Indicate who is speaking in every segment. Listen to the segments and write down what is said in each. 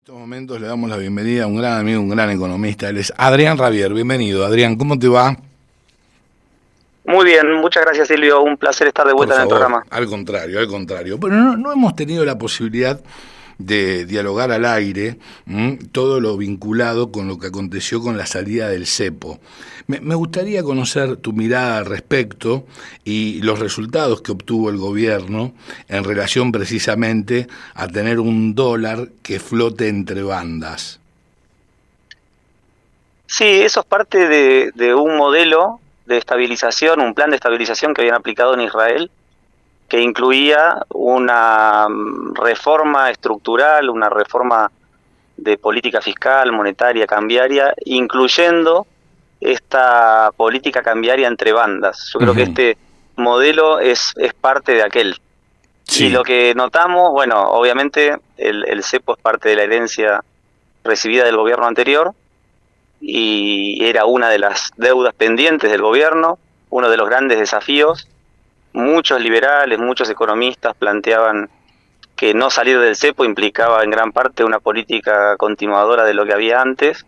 Speaker 1: En estos momentos le damos la bienvenida a un gran amigo, un gran economista. Él es Adrián Rabier. Bienvenido, Adrián. ¿Cómo te va?
Speaker 2: Muy bien, muchas gracias Silvio, un placer estar de
Speaker 1: Por
Speaker 2: vuelta en el
Speaker 1: favor,
Speaker 2: programa.
Speaker 1: al contrario, al contrario. Pero no hemos tenido la posibilidad de dialogar al aire todo lo vinculado con lo que aconteció con la salida del cepo. Me gustaría conocer tu mirada al respecto y los resultados que obtuvo el gobierno en relación precisamente a tener un dólar que flote entre bandas.
Speaker 2: Sí, eso es parte de un modelo de estabilización, un plan de estabilización que habían aplicado en Israel, que incluía una reforma estructural, una reforma de política fiscal, monetaria, cambiaria, incluyendo esta política cambiaria entre bandas. Yo creo que
Speaker 1: Ujú.
Speaker 2: este modelo es parte de aquel. Y
Speaker 1: Sí.
Speaker 2: lo que notamos, bueno, obviamente el cepo es parte de la herencia recibida del gobierno anterior, y era una de las deudas pendientes del gobierno, uno de los grandes desafíos. Muchos liberales, muchos economistas planteaban que no salir del cepo implicaba en gran parte una política continuadora de lo que había antes.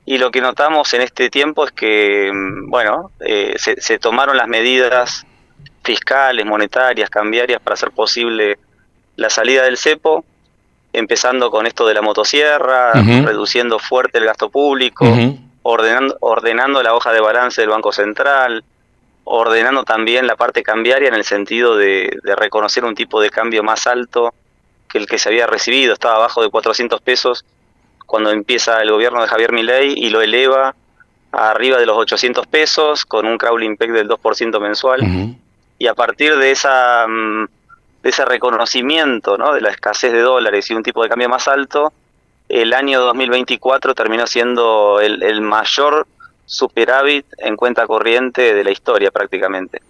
Speaker 2: Y lo que notamos en este tiempo es que, bueno, se tomaron las medidas fiscales, monetarias, cambiarias para hacer posible la salida del cepo, empezando con esto de la motosierra,
Speaker 1: Ujú,
Speaker 2: reduciendo fuerte el gasto público,
Speaker 1: ujú.
Speaker 2: ordenando la hoja de balance del Banco Central, ordenando también la parte cambiaria en el sentido de reconocer un tipo de cambio más alto que el que se había recibido. Estaba abajo de 400 pesos cuando empieza el gobierno de Javier Milei y lo eleva a arriba de los 800 pesos con un crawling peg del 2% mensual.
Speaker 1: Ujú.
Speaker 2: Y a partir de ese reconocimiento, ¿no?, de la escasez de dólares y un tipo de cambio más alto, el año 2024 terminó siendo el mayor superávit en cuenta corriente de la historia prácticamente.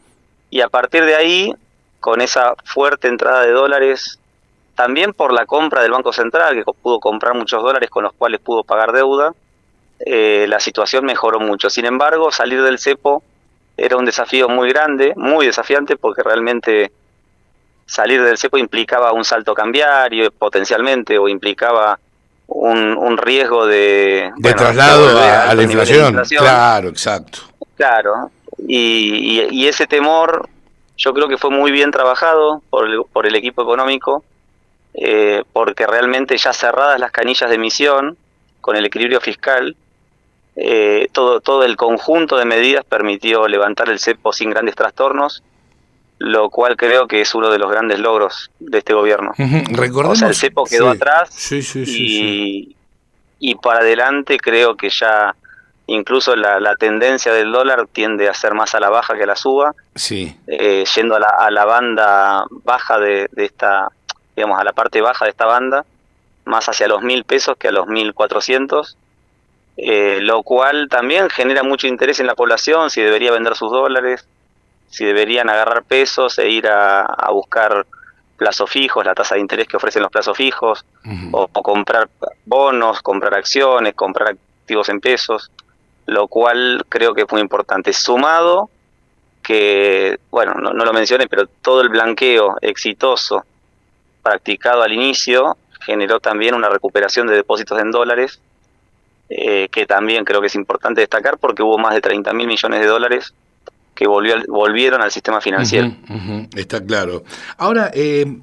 Speaker 2: Y a partir de ahí, con esa fuerte entrada de dólares, también por la compra del Banco Central, que pudo comprar muchos dólares con los cuales pudo pagar deuda, la situación mejoró mucho. Sin embargo, salir del cepo era un desafío muy grande, muy desafiante, porque realmente salir del cepo implicaba un salto cambiario potencialmente, o implicaba un riesgo
Speaker 1: De
Speaker 2: de
Speaker 1: traslado
Speaker 2: volver a
Speaker 1: a la
Speaker 2: altos niveles de
Speaker 1: inflación,
Speaker 2: inflación.
Speaker 1: claro, exacto.
Speaker 2: Claro, y ese temor yo creo que fue muy bien trabajado por el equipo económico, porque realmente ya cerradas las canillas de emisión, con el equilibrio fiscal, todo el conjunto de medidas permitió levantar el cepo sin grandes trastornos, lo cual creo que es uno de los grandes logros de este gobierno.
Speaker 1: Ujú.
Speaker 2: O sea, el
Speaker 1: Recordemos,
Speaker 2: cepo quedó
Speaker 1: sí,
Speaker 2: atrás,
Speaker 1: sí, sí, sí, sí.
Speaker 2: y para adelante creo que ya incluso la tendencia del dólar tiende a ser más a la baja que a la suba,
Speaker 1: Sí.
Speaker 2: yendo a la banda baja de esta, digamos, a la parte baja de esta banda, más hacia los 1.000 pesos que a los 1.400, lo cual también genera mucho interés en la población, si debería vender sus dólares, si deberían agarrar pesos e ir a buscar plazos fijos, la tasa de interés que ofrecen los plazos fijos,
Speaker 1: Ujú.
Speaker 2: o comprar bonos, comprar acciones, comprar activos en pesos, lo cual creo que es muy importante. Sumado que, bueno, no lo mencioné, pero todo el blanqueo exitoso practicado al inicio generó también una recuperación de depósitos en dólares, que también creo que es importante destacar, porque hubo más de 30.000 millones de dólares que volvieron al sistema financiero.
Speaker 1: Ujú, ujú, está claro. Ahora, el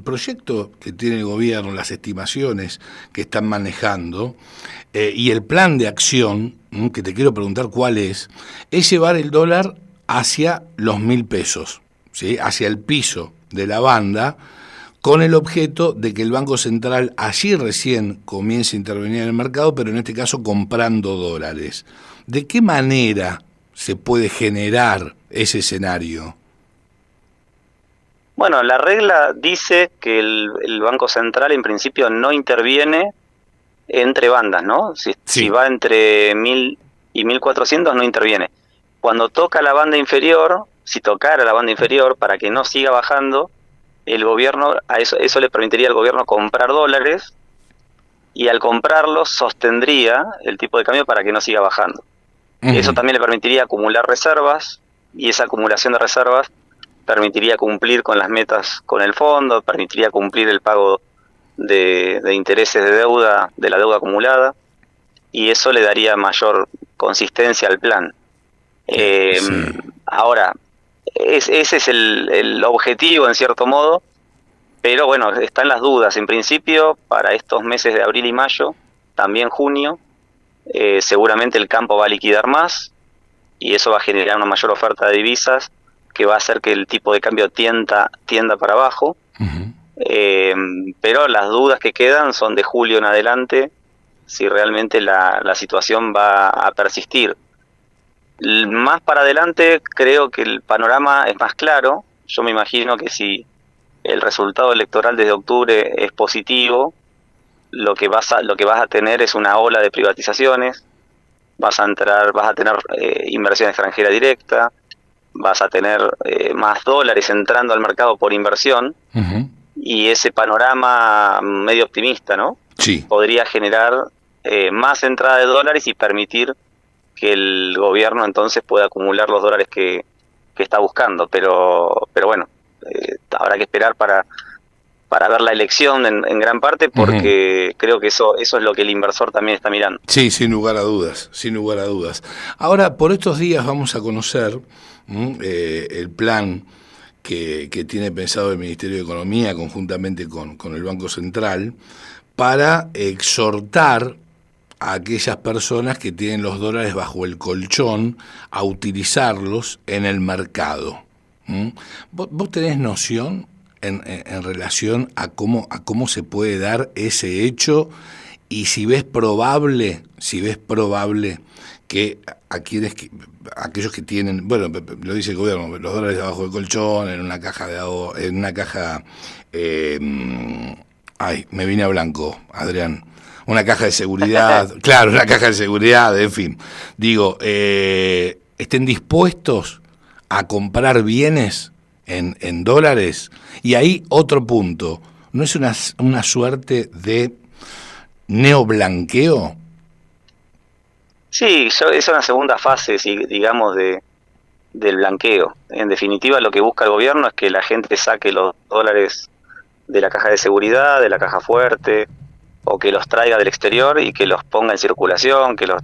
Speaker 1: proyecto que tiene el gobierno, las estimaciones que están manejando y el plan de acción, que te quiero preguntar cuál es llevar el dólar hacia los 1.000 pesos, ¿sí? Hacia el piso de la banda, con el objeto de que el Banco Central allí recién comience a intervenir en el mercado, pero en este caso comprando dólares. ¿De qué manera se puede generar ese escenario?
Speaker 2: Bueno, la regla dice que el Banco Central en principio no interviene entre bandas, ¿no? Si
Speaker 1: Sí.
Speaker 2: va entre 1.000 y 1.400 no interviene. Cuando toca la banda inferior, si tocara la banda inferior para que no siga bajando, el gobierno, eso le permitiría al gobierno comprar dólares, y al comprarlos sostendría el tipo de cambio para que no siga bajando. Eso
Speaker 1: Ujú.
Speaker 2: también le permitiría acumular reservas, y esa acumulación de reservas permitiría cumplir con las metas con el fondo, permitiría cumplir el pago de intereses de deuda, de la deuda acumulada, y eso le daría mayor consistencia al plan.
Speaker 1: Sí.
Speaker 2: Ahora, ese es el objetivo en cierto modo, pero bueno, están las dudas. En principio, para estos meses de abril y mayo, también junio, seguramente el campo va a liquidar más y eso va a generar una mayor oferta de divisas que va a hacer que el tipo de cambio tienda para abajo.
Speaker 1: Uh-huh.
Speaker 2: Pero las dudas que quedan son de julio en adelante, si realmente la situación va a persistir. Más para adelante creo que el panorama es más claro. Yo me imagino que si el resultado electoral desde octubre es positivo, lo que vas a tener es una ola de privatizaciones, vas a tener inversión extranjera directa, vas a tener más dólares entrando al mercado por inversión, uh-huh. Y ese panorama medio optimista, ¿no?
Speaker 1: Sí.
Speaker 2: Podría generar más entrada de dólares y permitir que el gobierno entonces pueda acumular los dólares que está buscando, pero bueno, habrá que esperar para ver la elección en gran parte, porque uh-huh. Creo que eso es lo que el inversor también está mirando.
Speaker 1: Sí, sin lugar a dudas, sin lugar a dudas. Ahora, por estos días vamos a conocer el plan que tiene pensado el Ministerio de Economía conjuntamente con el Banco Central para exhortar a aquellas personas que tienen los dólares bajo el colchón a utilizarlos en el mercado. ¿Vos tenés noción en relación a cómo se puede dar ese hecho y si ves probable que aquellos que tienen, bueno, lo dice el gobierno, los dólares debajo del colchón, en una caja me vine a blanco, Adrián, una caja de seguridad, claro, una caja de seguridad, en fin, digo, estén dispuestos a comprar bienes en dólares. Y ahí otro punto, ¿no es una suerte de neoblanqueo?
Speaker 2: Sí, es una segunda fase, digamos, del blanqueo. En definitiva, lo que busca el gobierno es que la gente saque los dólares de la caja de seguridad, de la caja fuerte, o que los traiga del exterior y que los ponga en circulación, que los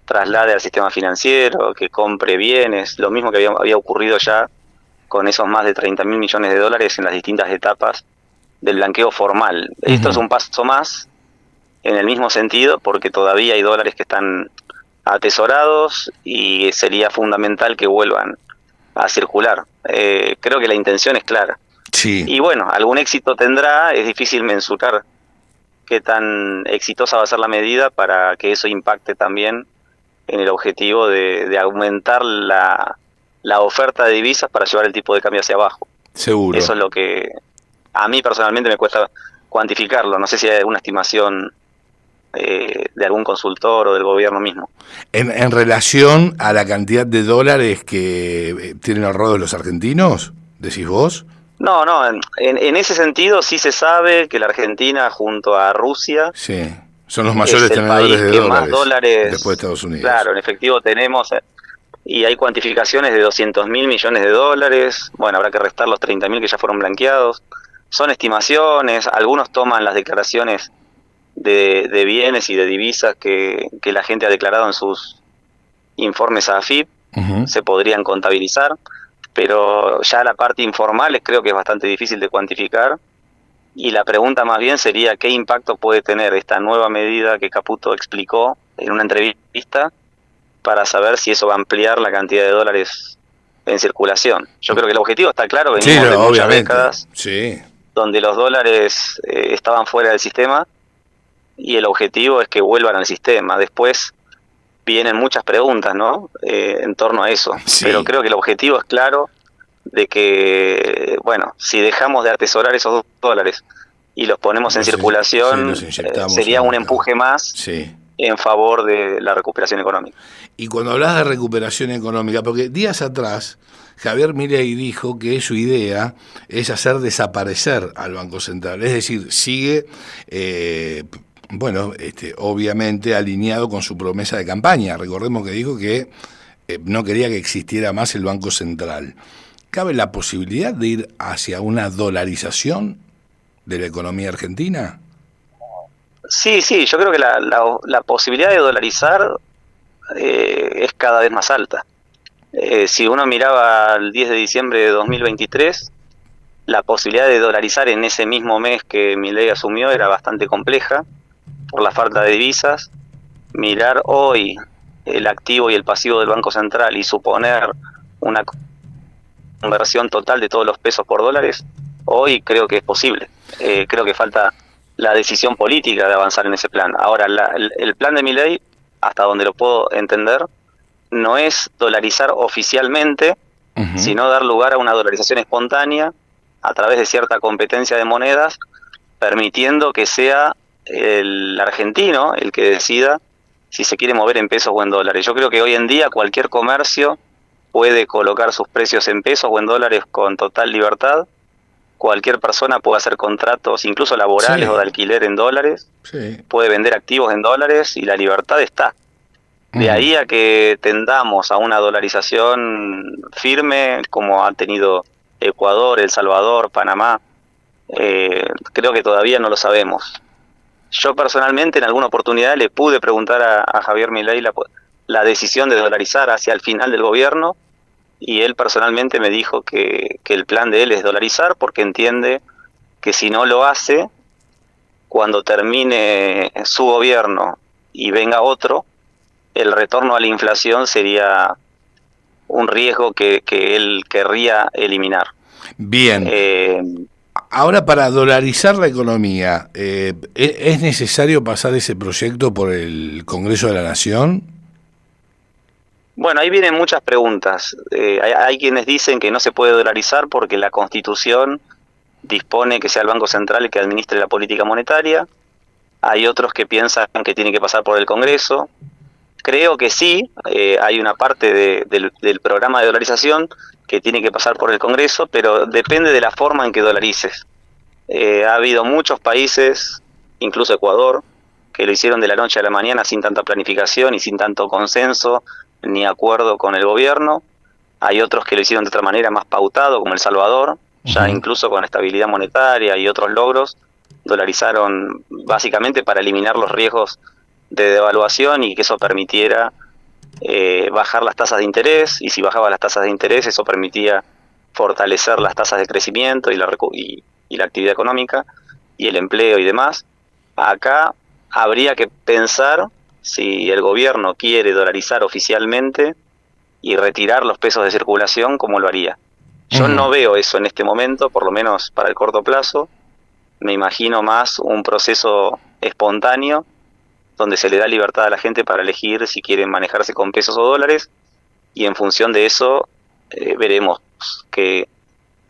Speaker 2: traslade al sistema financiero, que compre bienes, lo mismo que había ocurrido ya con esos más de 30.000 millones de dólares en las distintas etapas del blanqueo formal. Uh-huh. Esto es un paso más en el mismo sentido, porque todavía hay dólares que están atesorados y sería fundamental que vuelvan a circular. Creo que la intención es clara.
Speaker 1: Sí.
Speaker 2: Y bueno, algún éxito tendrá, es difícil mensurar qué tan exitosa va a ser la medida para que eso impacte también en el objetivo de aumentar la oferta de divisas para llevar el tipo de cambio hacia abajo.
Speaker 1: Seguro.
Speaker 2: Eso es lo que a mí personalmente me cuesta cuantificarlo. No sé si hay alguna estimación de algún consultor o del gobierno mismo.
Speaker 1: En relación a la cantidad de dólares que tienen ahorrados los argentinos, ¿decís vos?
Speaker 2: No, en ese sentido sí se sabe que la Argentina junto a Rusia
Speaker 1: sí, son los mayores tenedores de dólares,
Speaker 2: más dólares
Speaker 1: después de Estados Unidos.
Speaker 2: Claro, en efectivo tenemos, y hay cuantificaciones de 200.000 millones de dólares, bueno, habrá que restar los 30.000 que ya fueron blanqueados. Son estimaciones, algunos toman las declaraciones de bienes y de divisas que la gente ha declarado en sus informes a AFIP, uh-huh. Se podrían contabilizar, pero ya la parte informal creo que es bastante difícil de cuantificar, y la pregunta más bien sería qué impacto puede tener esta nueva medida que Caputo explicó en una entrevista para saber si eso va a ampliar la cantidad de dólares en circulación. Yo creo que el objetivo está claro, venimos de muchas décadas donde los dólares estaban fuera del sistema, y el objetivo es que vuelvan al sistema. Después vienen muchas preguntas, ¿no? En torno a eso. Sí. Pero creo que el objetivo es claro de que, bueno, si dejamos de atesorar esos dólares y los ponemos en circulación, sería un empuje más en favor de la recuperación económica.
Speaker 1: Y cuando hablas de recuperación económica, porque días atrás Javier Milei dijo que su idea es hacer desaparecer al Banco Central, es decir, sigue... obviamente alineado con su promesa de campaña. Recordemos que dijo que no quería que existiera más el Banco Central. ¿Cabe la posibilidad de ir hacia una dolarización de la economía argentina?
Speaker 2: Sí, sí, yo creo que la posibilidad de dolarizar es cada vez más alta. Si uno miraba el 10 de diciembre de 2023, la posibilidad de dolarizar en ese mismo mes que Milei asumió era bastante compleja por la falta de divisas. Mirar hoy el activo y el pasivo del Banco Central y suponer una conversión total de todos los pesos por dólares, hoy creo que es posible. Creo que falta la decisión política de avanzar en ese plan. Ahora, el plan de Milei, hasta donde lo puedo entender, no es dolarizar oficialmente, sino dar lugar a una dolarización espontánea a través de cierta competencia de monedas, permitiendo que sea el argentino el que decida si se quiere mover en pesos o en dólares. Yo creo que hoy en día cualquier comercio puede colocar sus precios en pesos o en dólares con total libertad. Cualquier persona puede hacer contratos, incluso laborales o de alquiler en dólares, puede vender activos en dólares y la libertad está. De ahí a que tendamos a una dolarización firme, como ha tenido Ecuador, El Salvador, Panamá, creo que todavía no lo sabemos. Yo personalmente en alguna oportunidad le pude preguntar a Javier Milei la decisión de dolarizar hacia el final del gobierno, y él personalmente me dijo que el plan de él es dolarizar porque entiende que si no lo hace, cuando termine su gobierno y venga otro, el retorno a la inflación sería un riesgo que él querría eliminar.
Speaker 1: Bien. Ahora, para dolarizar la economía, ¿es necesario pasar ese proyecto por el Congreso de la Nación?
Speaker 2: Bueno, ahí vienen muchas preguntas. Hay quienes dicen que no se puede dolarizar porque la Constitución dispone que sea el Banco Central el que administre la política monetaria. Hay otros que piensan que tiene que pasar por el Congreso. Creo que sí, hay una parte del programa de dolarización que tiene que pasar por el Congreso, pero depende de la forma en que dolarices. Ha habido muchos países, incluso Ecuador, que lo hicieron de la noche a la mañana sin tanta planificación y sin tanto consenso ni acuerdo con el gobierno. Hay otros que lo hicieron de otra manera, más pautado, como El Salvador, ya incluso con estabilidad monetaria y otros logros, dolarizaron básicamente para eliminar los riesgos de devaluación y que eso permitiera bajar las tasas de interés, y si bajaba las tasas de interés eso permitía fortalecer las tasas de crecimiento y la actividad económica y el empleo y demás. Acá habría que pensar si el gobierno quiere dolarizar oficialmente y retirar los pesos de circulación, ¿cómo lo haría? Yo no veo eso en este momento, por lo menos para el corto plazo. Me imagino más un proceso espontáneo donde se le da libertad a la gente para elegir si quieren manejarse con pesos o dólares, y en función de eso veremos qué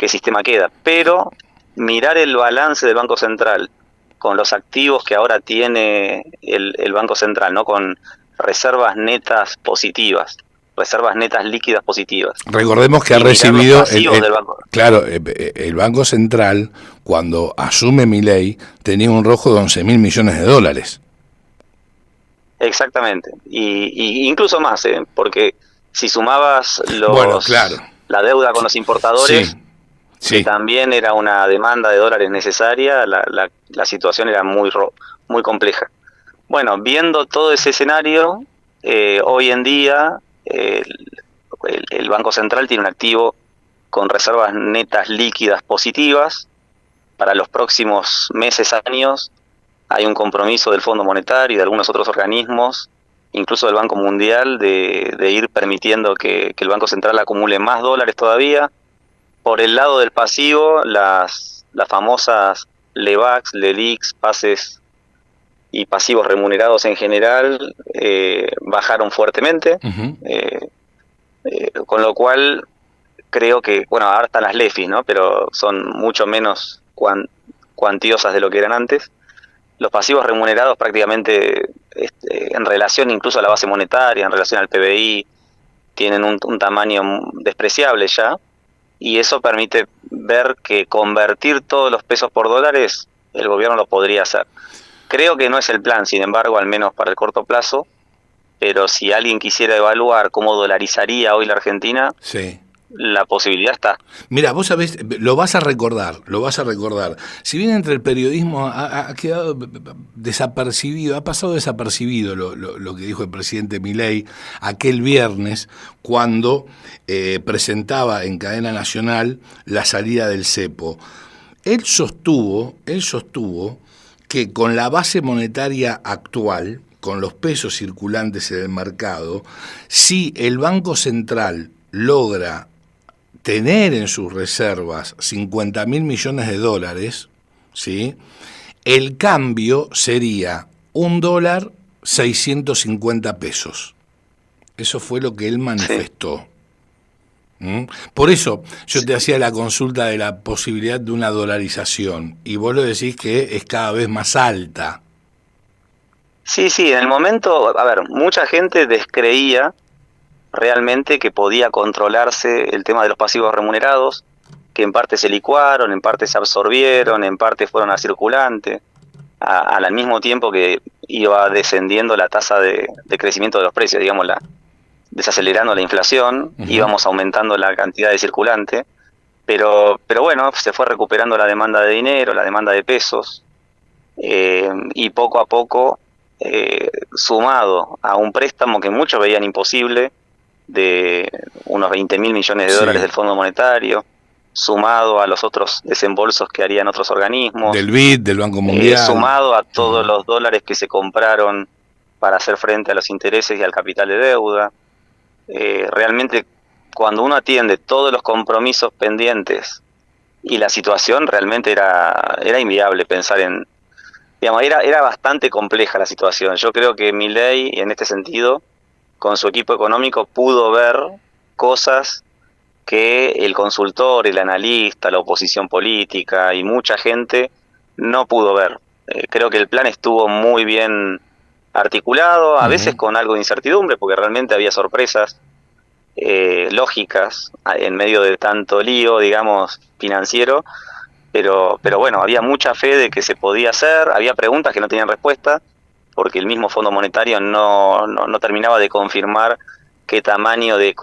Speaker 2: sistema queda. Pero mirar el balance del Banco Central con los activos que ahora tiene el Banco Central, ¿no? Con reservas netas positivas, reservas netas líquidas positivas.
Speaker 1: Recordemos que ha recibido el Banco Central, cuando asume Milei, tenía un rojo de 11.000 millones de dólares.
Speaker 2: Exactamente, y incluso más, porque si sumabas la deuda con los importadores, que también era una demanda de dólares necesaria, la situación era muy compleja. Bueno, viendo todo ese escenario, hoy en día el Banco Central tiene un activo con reservas netas líquidas positivas. Para los próximos meses, años, hay un compromiso del Fondo Monetario y de algunos otros organismos, incluso del Banco Mundial, de ir permitiendo que el Banco Central acumule más dólares todavía. Por el lado del pasivo, las famosas LEVAX, LELIQs, pases y pasivos remunerados en general bajaron fuertemente, con lo cual creo que, bueno, ahora están las LEFIs, ¿no? Pero son mucho menos cuantiosas de lo que eran antes. Los pasivos remunerados prácticamente en relación incluso a la base monetaria, en relación al PBI, tienen un tamaño despreciable ya, y eso permite ver que convertir todos los pesos por dólares el gobierno lo podría hacer. Creo que no es el plan, sin embargo, al menos para el corto plazo, pero si alguien quisiera evaluar cómo dolarizaría hoy la Argentina, la posibilidad está.
Speaker 1: Mira, vos sabés, lo vas a recordar, lo vas a recordar. Si bien entre el periodismo ha quedado desapercibido, ha pasado desapercibido lo que dijo el presidente Milei aquel viernes cuando presentaba en cadena nacional la salida del cepo. Él sostuvo que con la base monetaria actual, con los pesos circulantes en el mercado, si el Banco Central logra tener en sus reservas 50.000 millones de dólares, ¿sí?, el cambio sería $1, 650 pesos. Eso fue lo que él manifestó. ¿Mm? Por eso yo te hacía la consulta de la posibilidad de una dolarización, y vos lo decís que es cada vez más alta.
Speaker 2: Sí, en el momento, a ver, mucha gente descreía realmente que podía controlarse el tema de los pasivos remunerados, que en parte se licuaron, en parte se absorbieron, en parte fueron a circulante, al mismo tiempo que iba descendiendo la tasa de crecimiento de los precios, digamos, desacelerando la inflación, íbamos aumentando la cantidad de circulante, pero bueno, se fue recuperando la demanda de dinero, la demanda de pesos, y poco a poco, sumado a un préstamo que muchos veían imposible, de unos 20.000 millones de dólares del Fondo Monetario, sumado a los otros desembolsos que harían otros organismos,
Speaker 1: del BID, del Banco Mundial,
Speaker 2: sumado a todos los dólares que se compraron para hacer frente a los intereses y al capital de deuda. Realmente, cuando uno atiende todos los compromisos pendientes y la situación, realmente era inviable pensar en, digamos, era bastante compleja la situación. Yo creo que Milei, en este sentido, con su equipo económico, pudo ver cosas que el consultor, el analista, la oposición política y mucha gente no pudo ver. Creo que el plan estuvo muy bien articulado, a veces con algo de incertidumbre, porque realmente había sorpresas lógicas en medio de tanto lío, digamos, financiero, pero bueno, había mucha fe de que se podía hacer, había preguntas que no tenían respuesta, porque el mismo Fondo Monetario no terminaba de confirmar qué tamaño de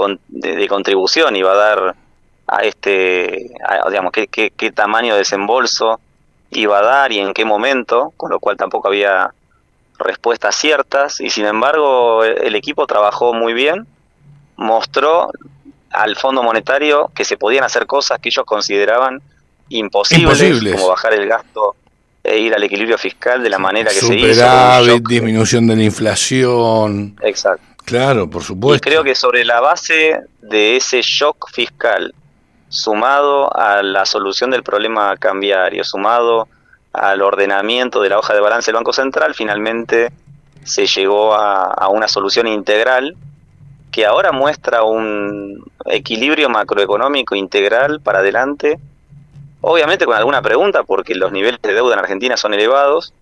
Speaker 2: contribución iba a dar a digamos, qué tamaño de desembolso iba a dar y en qué momento, con lo cual tampoco había respuestas ciertas, y sin embargo el equipo trabajó muy bien, mostró al Fondo Monetario que se podían hacer cosas que ellos consideraban imposibles. Como bajar el gasto e ir al equilibrio fiscal de la manera que se hizo.
Speaker 1: Superávit, disminución de la inflación.
Speaker 2: Exacto.
Speaker 1: Claro, por supuesto.
Speaker 2: Y creo que sobre la base de ese shock fiscal, sumado a la solución del problema cambiario, sumado al ordenamiento de la hoja de balance del Banco Central, finalmente se llegó a una solución integral que ahora muestra un equilibrio macroeconómico integral para adelante, obviamente con alguna pregunta, porque los niveles de deuda en Argentina son elevados,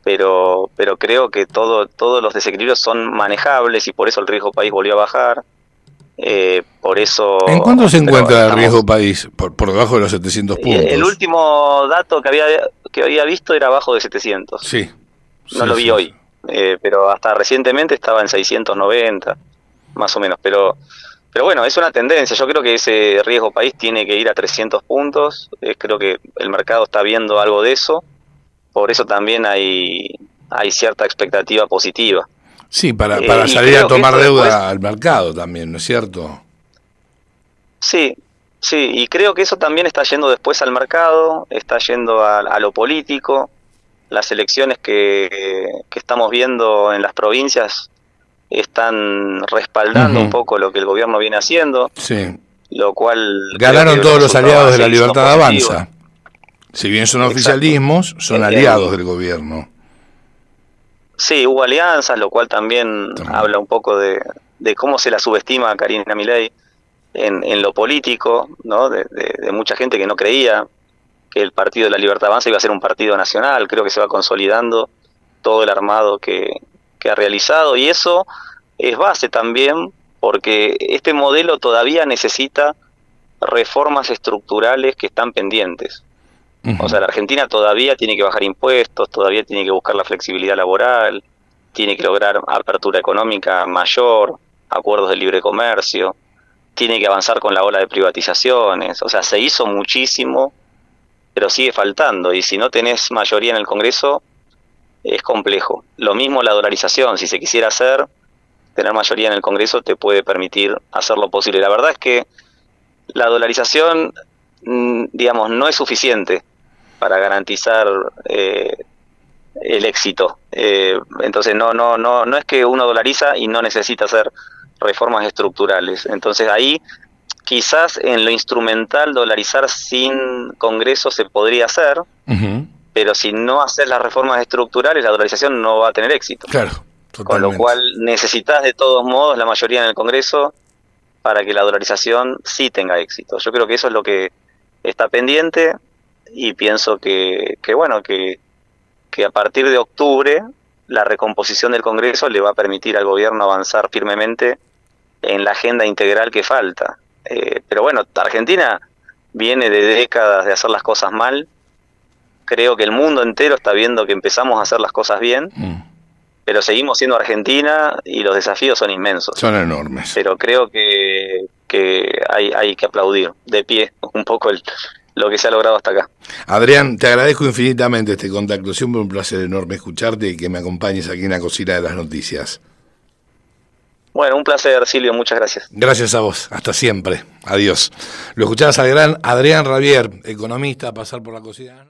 Speaker 2: pero creo que todos los desequilibrios son manejables y por eso el riesgo país volvió a bajar. Por eso.
Speaker 1: ¿En cuánto se encuentra el riesgo país? Por debajo de los 700 puntos.
Speaker 2: El último dato que había visto era abajo de 700.
Speaker 1: Sí.
Speaker 2: No lo vi hoy, pero hasta recientemente estaba en 690, más o menos. Pero bueno, es una tendencia. Yo creo que ese riesgo país tiene que ir a 300 puntos. Creo que el mercado está viendo algo de eso. Por eso también hay cierta expectativa positiva.
Speaker 1: Sí, para salir a tomar deuda al mercado también, ¿no es cierto?
Speaker 2: Sí, y creo que eso también está yendo después al mercado, está yendo a lo político. Las elecciones que estamos viendo en las provincias están respaldando un poco lo que el gobierno viene haciendo.
Speaker 1: Sí.
Speaker 2: Lo cual
Speaker 1: ganaron todos los aliados de la Libertad Avanza. Si bien son oficialismos, son aliados del gobierno.
Speaker 2: Sí, hubo alianzas, lo cual también habla un poco de cómo se la subestima a Karina Milei en lo político, ¿no? De mucha gente que no creía que el Partido de la Libertad Avanza iba a ser un partido nacional. Creo que se va consolidando todo el armado que ha realizado, y eso es base también porque este modelo todavía necesita reformas estructurales que están pendientes. O sea, la Argentina todavía tiene que bajar impuestos, todavía tiene que buscar la flexibilidad laboral, tiene que lograr apertura económica mayor, acuerdos de libre comercio. tiene que avanzar con la ola de privatizaciones. O sea, se hizo muchísimo, pero sigue faltando. Y si no tenés mayoría en el Congreso, es complejo. Lo mismo la dolarización, si se quisiera hacer, tener mayoría en el Congreso te puede permitir hacer lo posible. La verdad es que la dolarización, digamos, no es suficiente para garantizar el éxito. Entonces no es que uno dolariza y no necesita hacer reformas estructurales. Entonces ahí quizás en lo instrumental dolarizar sin Congreso se podría hacer, pero si no haces las reformas estructurales la dolarización no va a tener éxito.
Speaker 1: Claro, totalmente.
Speaker 2: Con lo cual necesitas de todos modos la mayoría en el Congreso para que la dolarización sí tenga éxito. Yo creo que eso es lo que está pendiente y pienso que a partir de octubre la recomposición del Congreso le va a permitir al gobierno avanzar firmemente en la agenda integral que falta. Pero bueno, Argentina viene de décadas de hacer las cosas mal. Creo que el mundo entero está viendo que empezamos a hacer las cosas bien, pero seguimos siendo Argentina y los desafíos son inmensos.
Speaker 1: Son enormes.
Speaker 2: Pero creo que hay que aplaudir de pie un poco lo que se ha logrado hasta acá.
Speaker 1: Adrián, te agradezco infinitamente este contacto. Siempre un placer enorme escucharte y que me acompañes aquí en la cocina de las noticias.
Speaker 2: Bueno, un placer, Silvio, muchas gracias.
Speaker 1: Gracias a vos, hasta siempre. Adiós. Lo escuchabas al gran Adrián Rabier, economista, a pasar por la cocina.